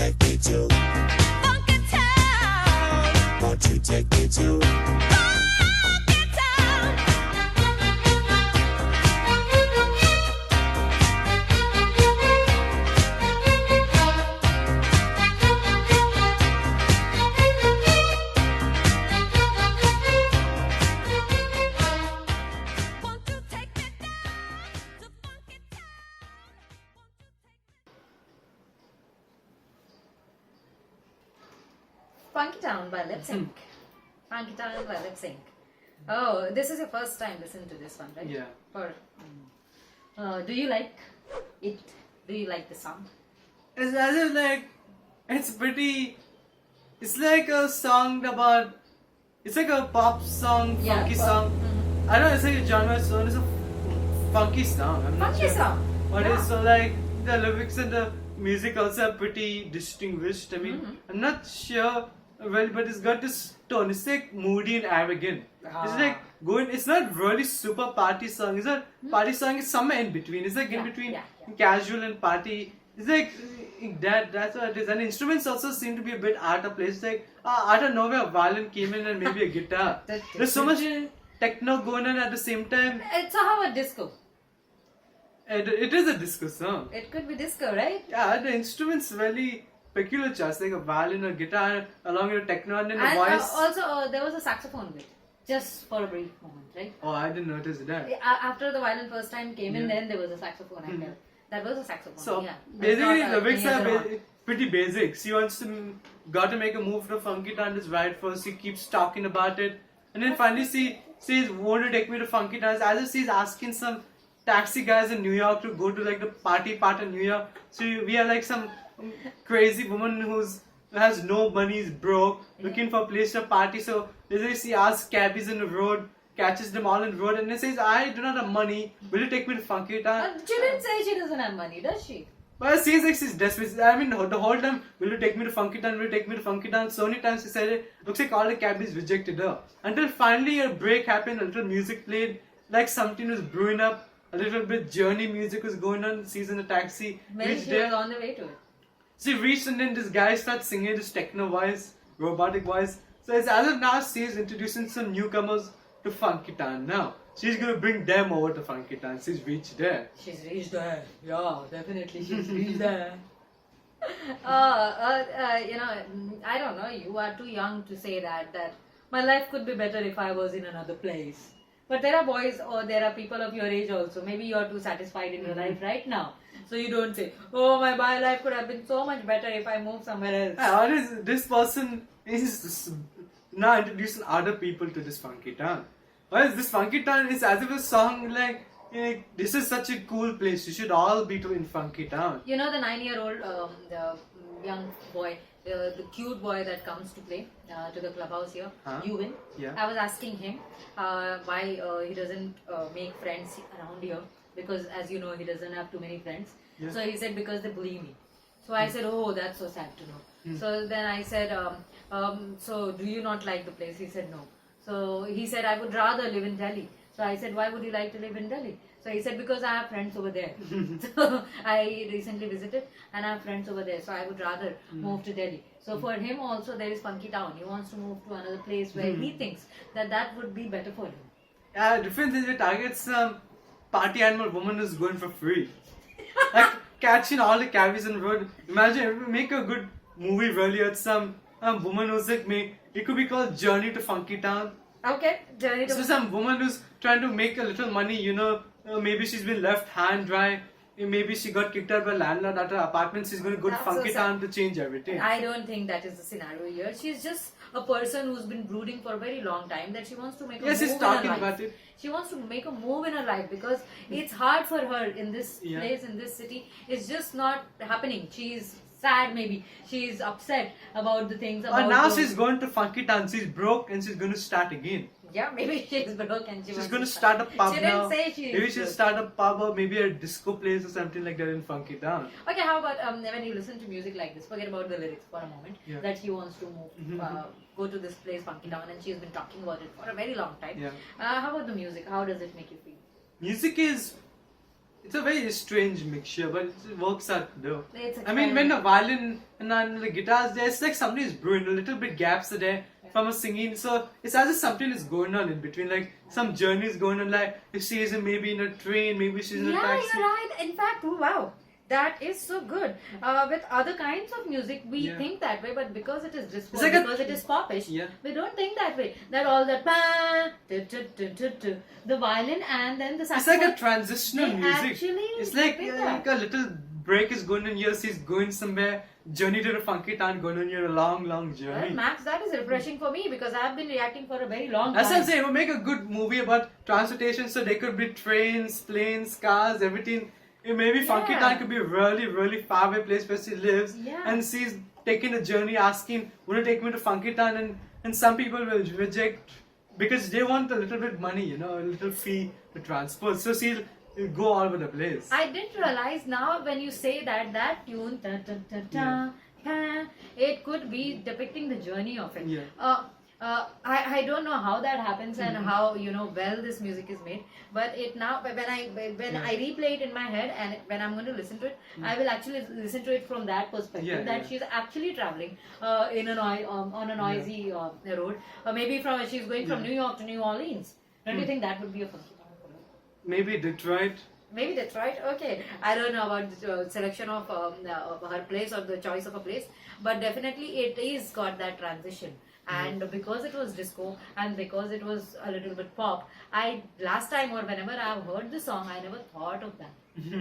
take me to Funkytown? Won't you take me to Funkytown by LIPPS. Funkytown by LIPPS. Oh, this is your first time listening to this one, right? Yeah. Do you like it? Do you like the song? It's as if like, it's pretty, it's like a song about, it's like a pop song, funky song. I don't know, it's like a genre song, it's a funky song. I'm not Funky sure song. what it is. So like, the lyrics and the music also are pretty distinguished. I mean, I'm not sure, well, but it's got this tone. It's like moody and arrogant. It's like going. It's not really super party song. It's not party song. It's somewhere in between. It's like in between casual and party. It's like that. That's what it is. And instruments also seem to be a bit out of place. It's like out of nowhere, a violin came in and maybe a guitar. There's so much techno going on at the same time. It's somehow a disco. It is a disco song. It could be disco, right? Yeah, the instruments really peculiar, just like a violin or guitar along with a techno and then the voice. Also, there was a saxophone bit, just for a brief moment, right? Oh, I didn't notice that. After the violin first time came in, then there was a saxophone. I felt that was a saxophone. So basically, the lyrics are pretty basic. She wants to got to make a move to Funkytown. Is right first. She keeps talking about it, and then finally she says, "Won't you take me to Funkytown?" As if she's asking some taxi guys in New York to go to like the party part in New York. So we are like some crazy woman who has no money, is broke, looking for a place to party. So basically she asks cabbies in the road, catches them all in the road, and then says, "I do not have money. Will you take me to Funkytown?" She didn't say she doesn't have money, does she? But it seems like she's desperate. I mean, the whole time, "Will you take me to Funkytown? Will you take me to Funkytown?" So many times she said it. Looks like all the cabbies rejected her. Until finally a break happened, a little music played, like something was brewing up. A little bit journey music was going on. She's in the taxi. Maybe she was on the way to it. She reached and then this guy starts singing this techno voice, robotic voice. So it's as of now she's introducing some newcomers to Funkytown now. She's gonna bring them over to Funkytown. She's reached there. She's reached there. Yeah, definitely she's reached there. I don't know. You are too young to say that my life could be better if I was in another place. But there are boys or there are people of your age also. Maybe you are too satisfied in your life right now. So you don't say, "Oh, my life could have been so much better if I moved somewhere else." This person is now introducing other people to this Funkytown. Whereas this Funkytown is as if a song like, this is such a cool place. You should all be in Funkytown. You know the 9-year-old, the young boy, the cute boy that comes to play to the clubhouse here, Yuwin. Yeah. I was asking him why he doesn't make friends around here, because as you know he doesn't have too many friends. Yeah. So he said, because they bully me. So I said, "Oh, that's so sad to know." So then I said, "So do you not like the place?" He said, "No." So he said, "I would rather live in Delhi." So I said, "Why would you like to live in Delhi?" So he said, "Because I have friends over there." So I recently visited and I have friends over there. So I would rather move to Delhi. So for him also there is Funkytown. He wants to move to another place where he thinks that would be better for him. Yeah, different things. It targets some party animal woman who's going for free. Like catching all the cabbies on the road. Imagine if we make a good movie really at some woman who's like it could be called Journey to Funkytown. Okay, Journey to So some woman who's trying to make a little money, maybe she's been left hand dry. Maybe she got kicked out by landlord at her apartment. She's going to go to Funkytown to change everything. I don't think that is the scenario here. She's just a person who's been brooding for a very long time that she wants to make a move in her life. Yes, she's talking about it. She wants to make a move in her life because it's hard for her in this place, in this city. It's just not happening. She's sad maybe. She's upset about the things. But now she's going to Funkytown. She's broke and she's going to start again. Yeah, maybe she's broke and she's going to start a pub she now. Didn't say she maybe she'll start a pub or maybe a disco place or something like that in Funkytown. Okay, how about when you listen to music like this, forget about the lyrics for a moment, that she wants to move, go to this place Funkytown, and she's been talking about it for a very long time. Yeah. How about the music? How does it make you feel? Music is it's a very strange mixture, but it works out though. It's I mean, when the violin and then the guitars there, it's like somebody is brewing, a little bit gaps are there from a singing, so it's as if something is going on in between, like some journey is going on, like if she is maybe in a train, maybe she's in a Yeah, taxi. you're right. In fact, oh, wow, that is so good. With other kinds of music, we Yeah. think that way, but because it is disco, It's like because it is popish, Yeah. we don't think that way. That all that the violin and then the It's saxophone. like a transitional they music. actually It's like, did like that. a little break is going on here, she's going somewhere, journey to the Funkytown going on here, a long, long Well, journey. Max, that is refreshing for me because I have been reacting for a very long That's what I'm time. saying, we'll make a good movie about transportation, so there could be trains, planes, cars, everything. Maybe Yeah. Funkytown could be a really, really far away place where she lives, Yeah. and she's taking a journey asking, "Want to take me to Funkytown?" And some people will reject because they want a little bit money, you know, a little fee to transport. So she'll go all over the place. I didn't realize now when you say that tune, ta, ta, ta, ta, ta, it could be depicting the journey of it. Yeah. I don't know how that happens and how well this music is made, but it now when I replay it in my head and when I'm going to listen to it, I will actually listen to it from that perspective Yeah, that yeah. she's actually traveling on a noisy road, or maybe she's going from New York to New Orleans. Don't you think that would be a funky song for her? Maybe Detroit. Maybe that's right. Okay, I don't know about the selection of her place or the choice of a place, but definitely it is got that transition. And because it was disco and because it was a little bit pop, last time or whenever I've heard the song, I never thought of that.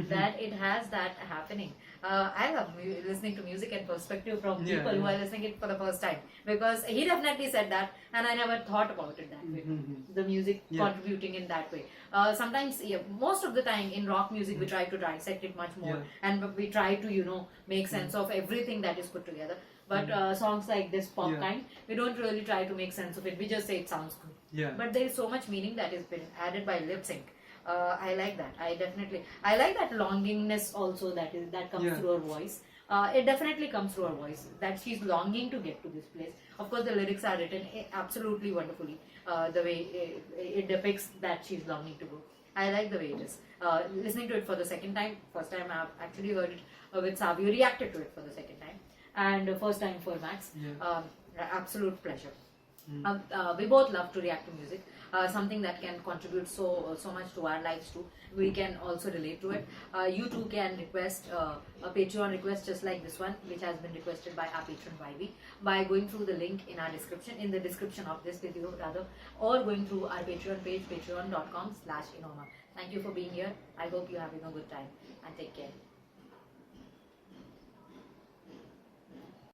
That it has that happening. I love listening to music and perspective from Yeah, people who yeah. are listening it for the first time, because he definitely said that, and I never thought about it that way. The music Yeah. contributing in that way. Sometimes, most of the time in rock music, we try to dissect it much more, Yeah. and we try to make sense of everything that is put together. But songs like this pop Yeah. kind, we don't really try to make sense of it. We just say it sounds good. Yeah. But there is so much meaning that has been added by lip sync. I like that. I like that longingness also that comes Yeah. through her voice. It definitely comes through her voice that she's longing to get to this place. Of course, the lyrics are written absolutely wonderfully. The way it depicts that she's longing to go. I like the way it is. Listening to it for the second time, first time I've actually heard it with Savi, reacted to it for the second time, and first time for Max. Yeah. Absolute pleasure. We both love to react to music, something that can contribute so much to our lives too. We can also relate to it. You too can request a Patreon request just like this one, which has been requested by our patron Vivi, by going through the link in the description of this video rather, or going through our Patreon page, patreon.com/Inoma. Thank you for being here. I hope you're having a good time, and take care.